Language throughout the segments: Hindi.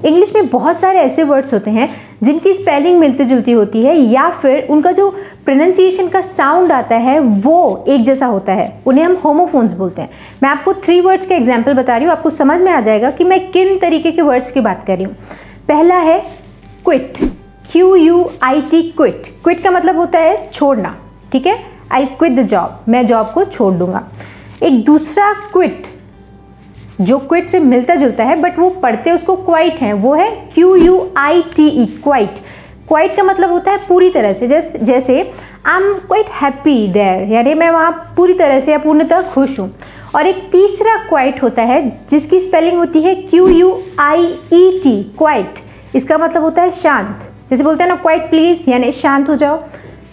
इंग्लिश में बहुत सारे ऐसे वर्ड्स होते हैं जिनकी स्पेलिंग मिलती जुलती होती है या फिर उनका जो प्रोनाउंसिएशन का साउंड आता है वो एक जैसा होता है, उन्हें हम होमोफोन्स बोलते हैं। मैं आपको 3 वर्ड्स के एग्जाम्पल बता रही हूँ, आपको समझ में आ जाएगा कि मैं किन तरीके के वर्ड्स की बात कर रही हूँ। पहला है क्विट, QUIT, क्विट। क्विट का मतलब होता है छोड़ना, ठीक है, आई क्विट द जॉब, मैं जॉब को छोड़ दूंगा। एक दूसरा क्विट जो क्विट से मिलता जुलता है बट वो पढ़ते उसको क्वाइट है, वो है QUITE, क्वाइट। क्वाइट का मतलब होता है पूरी तरह से, जैसे I am quite happy there, यानी मैं वहाँ पूरी तरह से या पूर्णतः खुश हूँ। और एक तीसरा क्वाइट होता है जिसकी स्पेलिंग होती है QUIET, क्वाइट। इसका मतलब होता है शांत, जैसे बोलते हैं ना क्वाइट प्लीज, यानी शांत हो जाओ।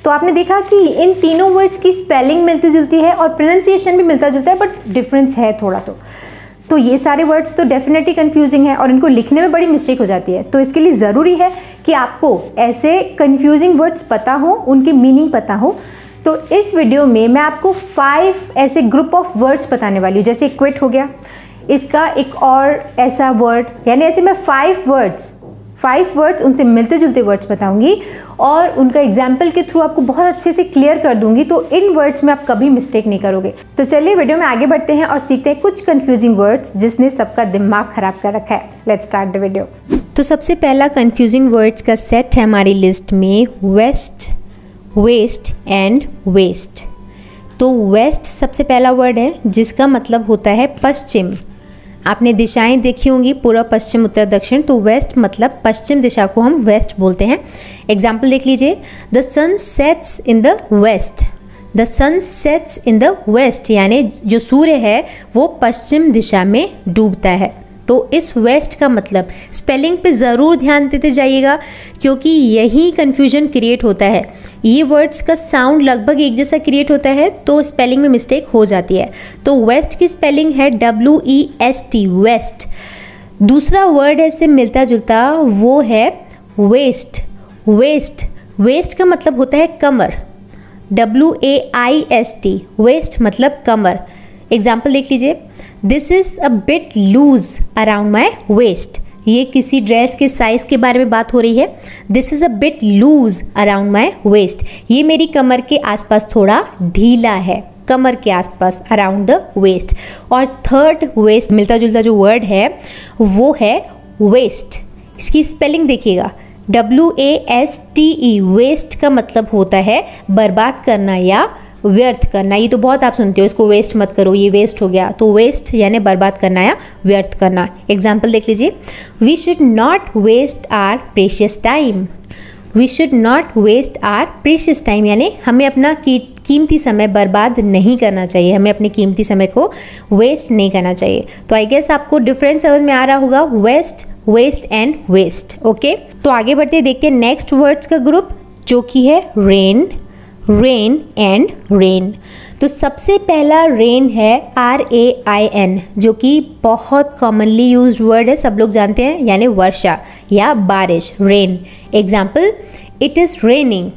तो आपने देखा कि इन तीनों वर्ड्स की स्पेलिंग मिलती जुलती है और प्रोनाउंसिएशन भी मिलता जुलता है, बट डिफरेंस है थोड़ा। तो ये सारे वर्ड्स तो डेफिनेटली कंफ्यूजिंग है और इनको लिखने में बड़ी मिस्टेक हो जाती है। तो इसके लिए ज़रूरी है कि आपको ऐसे कंफ्यूजिंग वर्ड्स पता हो, उनकी मीनिंग पता हो। तो इस वीडियो में मैं आपको 5 ऐसे ग्रुप ऑफ वर्ड्स बताने वाली हूँ। जैसे क्विट हो गया, इसका एक और ऐसा वर्ड, यानी ऐसे मैं 5 वर्ड्स उनसे मिलते जुलते वर्ड्स बताऊंगी और उनका एग्जाम्पल के थ्रू आपको बहुत अच्छे से क्लियर कर दूंगी। तो इन वर्ड्स में आप कभी मिस्टेक नहीं करोगे। तो चलिए वीडियो में आगे बढ़ते हैं और सीखते हैं कुछ कंफ्यूजिंग वर्ड्स जिसने सबका दिमाग खराब कर रखा है। Let's start the video. तो सबसे पहला कंफ्यूजिंग वर्ड्स का सेट है हमारी लिस्ट में वेस्ट, वेस्ट एंड वेस्ट। तो वेस्ट सबसे पहला वर्ड है जिसका मतलब होता है पश्चिम। आपने दिशाएं देखी होंगी, पूर्व, पश्चिम, उत्तर, दक्षिण। तो वेस्ट मतलब पश्चिम दिशा को हम वेस्ट बोलते हैं। एग्जाम्पल देख लीजिए, the sun sets in the west. The sun sets in the west यानी जो सूर्य है वो पश्चिम दिशा में डूबता है। तो इस वेस्ट का मतलब स्पेलिंग पे ज़रूर ध्यान देते जाइएगा क्योंकि यही कन्फ्यूजन क्रिएट होता है। ये वर्ड्स का साउंड लगभग एक जैसा क्रिएट होता है तो स्पेलिंग में मिस्टेक हो जाती है। तो वेस्ट की स्पेलिंग है WEST, वेस्ट। दूसरा वर्ड है इससे मिलता जुलता, वो है वेस्ट। वेस्ट, वेस्ट का मतलब होता है कमर, WAIST, वेस्ट मतलब कमर। एग्जाम्पल देख लीजिए, this is a bit loose around my waist. ये किसी ड्रेस के साइज़ के बारे में बात हो रही है। This is a bit loose around my waist, ये मेरी कमर के आसपास थोड़ा ढीला है, कमर के आसपास, अराउंड द वेस्ट। और थर्ड वेस्ट मिलता जुलता जो वर्ड है वो है वेस्ट। इसकी स्पेलिंग देखिएगा, WASTE, वेस्ट का मतलब होता है बर्बाद करना या व्यर्थ करना। ये तो बहुत आप सुनते हो, इसको वेस्ट मत करो, ये वेस्ट हो गया। तो वेस्ट यानी बर्बाद करना या व्यर्थ करना। एग्जाम्पल देख लीजिए, we should not waste our precious time. We should not waste our precious time यानी हमें अपना कीमती समय बर्बाद नहीं करना चाहिए, हमें अपने कीमती समय को वेस्ट नहीं करना चाहिए। तो आई गेस आपको डिफरेंस समझ में आ रहा होगा, west, waste and waist. Okay, तो आगे बढ़ते देखते हैं नेक्स्ट वर्ड्स का ग्रुप जो कि है रेन, रेन एंड रेन। तो सबसे पहला रेन है RAIN जो कि बहुत कॉमनली यूज्ड वर्ड है, सब लोग जानते हैं, यानी वर्षा या बारिश, rain. Example, it is raining,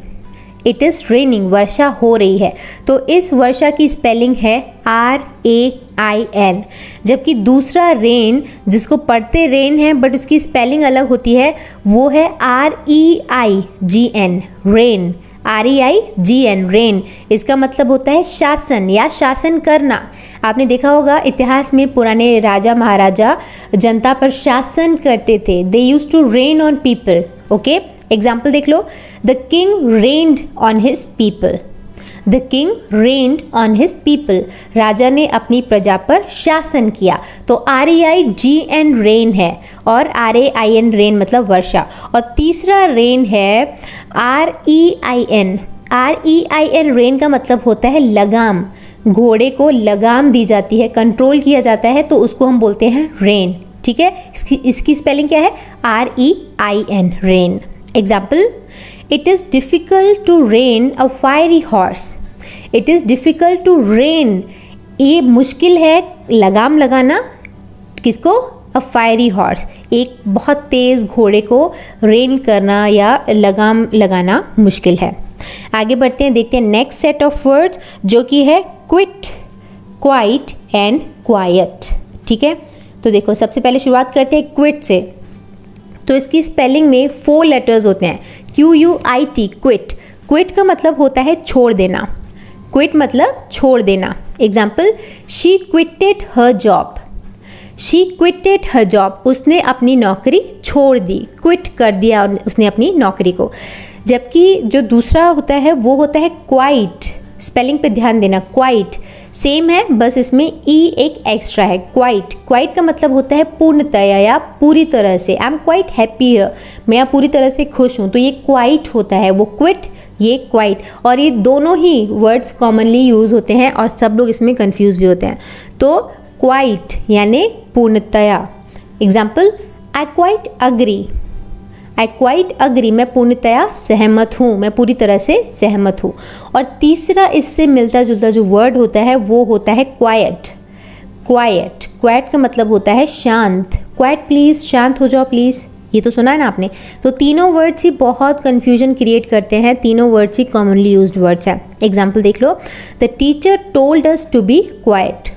it is raining, वर्षा हो रही है। तो इस वर्षा की स्पेलिंग है RAIN। जबकि दूसरा रेन जिसको पढ़ते रेन है बट उसकी स्पेलिंग अलग होती है वो है REIGN, रेन, REIGN, रेन। इसका मतलब होता है शासन या शासन करना। आपने देखा होगा इतिहास में पुराने राजा महाराजा जनता पर शासन करते थे, they use to reign on people. Okay, example देख लो, the king reigned on his people. The king reigned on his people, राजा ने अपनी प्रजा पर शासन किया। तो REIGN रेन है और RAIN रेन मतलब वर्षा। और तीसरा रेन है REIN। REIN रेन का मतलब होता है लगाम, घोड़े को लगाम दी जाती है, कंट्रोल किया जाता है, तो उसको हम बोलते हैं रेन। ठीक है, इसकी स्पेलिंग क्या है, REIN, rein. Example, it is difficult to rein a fiery horse. It is difficult to rein, ये मुश्किल है लगाम लगाना, किसको, अ फायरी हॉर्स, एक बहुत तेज़ घोड़े को रेन करना या लगाम लगाना मुश्किल है। आगे बढ़ते हैं, देखते हैं नेक्स्ट सेट ऑफ वर्ड्स जो कि है क्विट, क्वाइट एंड क्वाइट। ठीक है, तो देखो सबसे पहले शुरुआत करते हैं क्विट से। तो इसकी स्पेलिंग में 4 लेटर्स होते हैं, QUIT, क्विट। क्विट का मतलब होता है छोड़ देना, क्विट मतलब छोड़ देना। Example, she quitted her job, she quitted her job, उसने अपनी नौकरी छोड़ दी, क्विट कर दिया उसने अपनी नौकरी को। जबकि जो दूसरा होता है वो होता है क्वाइट, स्पेलिंग पे ध्यान देना, क्वाइट सेम है, बस इसमें ई एक एक्स्ट्रा है, क्वाइट। क्वाइट का मतलब होता है पूर्णतया या पूरी तरह से, आई एम क्वाइट हैप्पी हियर, मैं पूरी तरह से खुश हूँ, तो ये क्वाइट होता है, वो क्विट, ये क्वाइट। और ये दोनों ही वर्ड्स कॉमनली यूज़ होते हैं और सब लोग इसमें कंफ्यूज भी होते हैं। तो क्वाइट यानी पूर्णतया। Example, I quite agree, I quite agree, मैं पूर्णतया सहमत हूँ, मैं पूरी तरह से सहमत हूँ। और तीसरा इससे मिलता जुलता जो वर्ड होता है वो होता है क्वाइट। क्वाइट, क्वाइट का मतलब होता है शांत, क्वाइट प्लीज़, शांत हो जाओ प्लीज़, ये तो सुना है ना आपने। तो तीनों वर्ड्स ही बहुत कन्फ्यूजन क्रिएट करते हैं, तीनों वर्ड्स ही कॉमनली यूज्ड वर्ड्स हैं। एग्जाम्पल देख लो, the teacher told us to be quiet,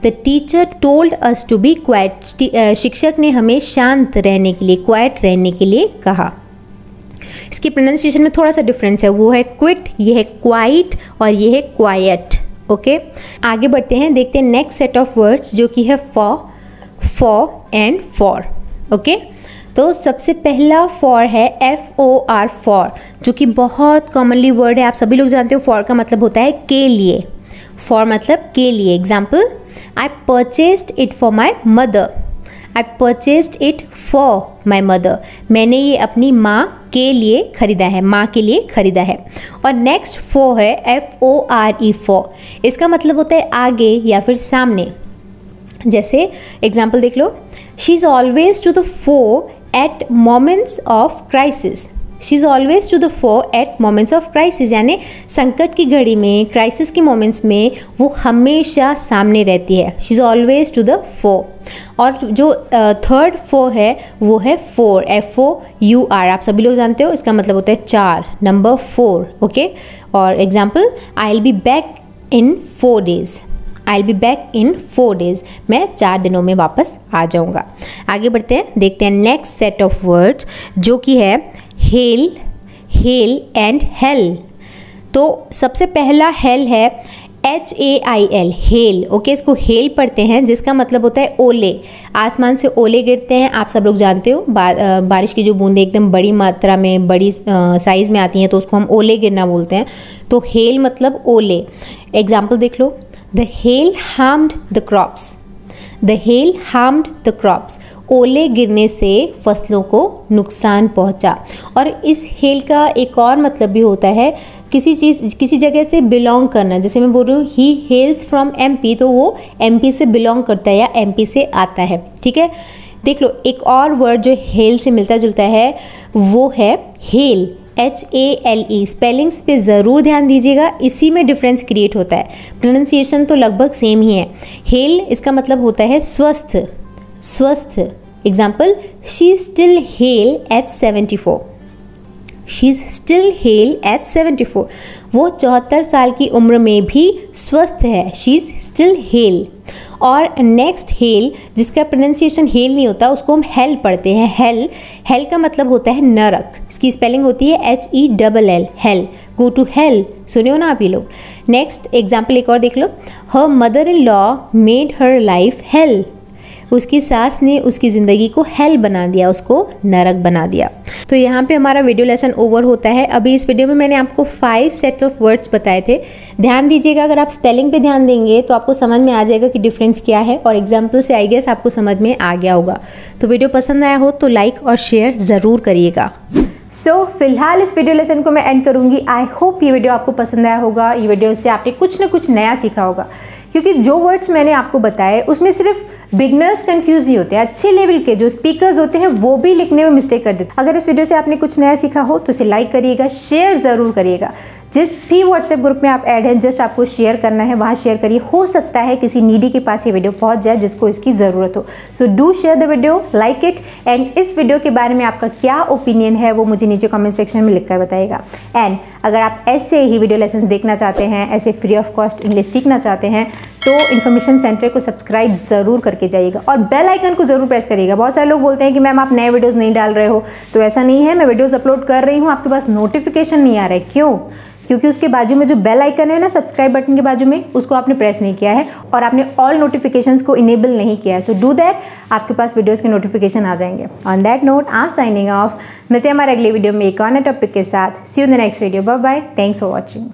the teacher told us to be quiet, शिक्षक ने हमें शांत रहने के लिए, क्वाइट रहने के लिए कहा। इसकी प्रोनाउंसिएशन में थोड़ा सा डिफरेंस है, वो है क्विट, ये है क्वाइट और ये है क्वाइट। ओके, आगे बढ़ते हैं, देखते हैं नेक्स्ट सेट ऑफ वर्ड्स जो कि है फॉर एंड फॉर। ओके, तो सबसे पहला फॉर है FOR, फॉर, जो कि बहुत कॉमनली वर्ड है, आप सभी लोग जानते हो। फॉर का मतलब होता है के लिए, फॉर मतलब के लिए। Example, I purchased it for my mother, I purchased it for my mother, मैंने ये अपनी माँ के लिए खरीदा है, माँ के लिए खरीदा है। और नेक्स्ट फॉर है FORE, फॉर, इसका मतलब होता है आगे या फिर सामने। जैसे एग्जाम्पल देख लो, she is always to the fore at moments of crisis, she is always to the fore at moments of crisis, यानी संकट की घड़ी में, क्राइसिस के मोमेंट्स में वो हमेशा सामने रहती है, she is always to the fore. और जो थर्ड फोर है वो है फोर, FOUR, आप सभी लोग जानते हो, इसका मतलब होता है 4, नंबर 4। ओके, और example, I will be back in 4 days, I will be back in 4 days, मैं 4 दिनों में वापस आ जाऊँगा। आगे बढ़ते हैं, देखते हैं नेक्स्ट सेट ऑफ वर्ड्स जो कि है हेल, हेल एंड हेल। तो सबसे पहला हेल है HAIL, हेल। ओके, इसको हेल पढ़ते हैं, जिसका मतलब होता है ओले, आसमान से ओले गिरते हैं, आप सब लोग जानते हो। बारिश की जो बूंदें एकदम बड़ी मात्रा में, बड़ी साइज़ में आती हैं तो उसको हम ओले गिरना बोलते हैं। तो हेल मतलब ओले। एग्जाम्पल देख लो, the hail harmed the crops, the hail harmed the crops, ओले गिरने से फसलों को नुकसान पहुंचा। और इस हेल का एक और मतलब भी होता है किसी चीज़, किसी जगह से बिलोंग करना। जैसे मैं बोल रही हूँ ही हेल्स फ्रॉम MP, तो वो MP से बिलोंग करता है या MP से आता है। ठीक है, देख लो एक और वर्ड जो हेल से मिलता जुलता है वो है हेल, HALE। स्पेलिंग्स पे ज़रूर ध्यान दीजिएगा, इसी में डिफरेंस क्रिएट होता है, प्रोनाउंसिएशन तो लगभग सेम ही है। हेल इसका मतलब होता है स्वस्थ, स्वस्थ। Example, she still hale at 74, she is still hale at 74, वो 74 साल की उम्र में भी स्वस्थ है, शी इज़ स्टिल हेल। और नेक्स्ट हेल, जिसका प्रोनाउंसिएशन हेल नहीं होता, उसको हम हेल पढ़ते हैं। हेल, हेल का मतलब होता है नरक, इसकी स्पेलिंग होती है HELL, hell, go to hell, सुने हो ना आप ये लोग। नेक्स्ट एग्जाम्पल एक और देख लो, her mother in law made her life hell, उसकी सास ने उसकी ज़िंदगी को हेल बना दिया, उसको नरक बना दिया। तो यहाँ पे हमारा वीडियो लेसन ओवर होता है। अभी इस वीडियो में मैंने आपको 5 सेट्स ऑफ वर्ड्स बताए थे, ध्यान दीजिएगा। अगर आप स्पेलिंग पे ध्यान देंगे तो आपको समझ में आ जाएगा कि डिफरेंस क्या है, और एग्जाम्पल से आई गेस आपको समझ में आ गया होगा। तो वीडियो पसंद आया हो तो लाइक और शेयर ज़रूर करिएगा। फिलहाल इस वीडियो लेसन को मैं एंड करूँगी। आई होप ये वीडियो आपको पसंद आया होगा, ये वीडियो से आपने कुछ ना कुछ नया सीखा होगा, क्योंकि जो वर्ड्स मैंने आपको बताए उसमें सिर्फ बिगनर्स कंफ्यूज ही होते हैं, अच्छे लेवल के जो स्पीकर्स होते हैं वो भी लिखने में मिस्टेक कर देते हैं। अगर इस वीडियो से आपने कुछ नया सीखा हो तो इसे लाइक करिएगा, शेयर ज़रूर करिएगा। जिस भी व्हाट्सएप ग्रुप में आप ऐड हैं, जस्ट आपको शेयर करना है, वहाँ शेयर करिए। हो सकता है किसी नीडी के पास ये वीडियो पहुँच जाए जिसको इसकी ज़रूरत हो। So do share the video, like it, and इस वीडियो के बारे में आपका क्या ओपिनियन है वो मुझे नीचे कमेंट सेक्शन में लिखकर बताइएगा। एंड अगर आप ऐसे ही वीडियो लेसन्स देखना चाहते हैं, ऐसे फ्री ऑफ कॉस्ट इंग्लिश सीखना चाहते हैं, तो इन्फॉर्मेशन सेंटर को सब्सक्राइब ज़रूर करके जाइएगा और बेल आइकन को ज़रूर प्रेस करिएगा। बहुत सारे लोग बोलते हैं कि मैम आप नए वीडियोस नहीं डाल रहे हो, तो ऐसा नहीं है, मैं वीडियोस अपलोड कर रही हूँ, आपके पास नोटिफिकेशन नहीं आ रहा है। क्यों? क्योंकि उसके बाजू में जो बेल आइकन है ना, सब्सक्राइब बटन के बाजू में, उसको आपने प्रेस नहीं किया है और आपने ऑल नोटिफिकेशंस को इनेबल नहीं किया है। सो डू दैट, आपके पास वीडियोस के नोटिफिकेशन आ जाएंगे। On that note, I am signing off. मिलते हैं हमारे अगले वीडियो में एक और नए टॉपिक के साथ। See you in the next video. Bye bye, thanks for watching.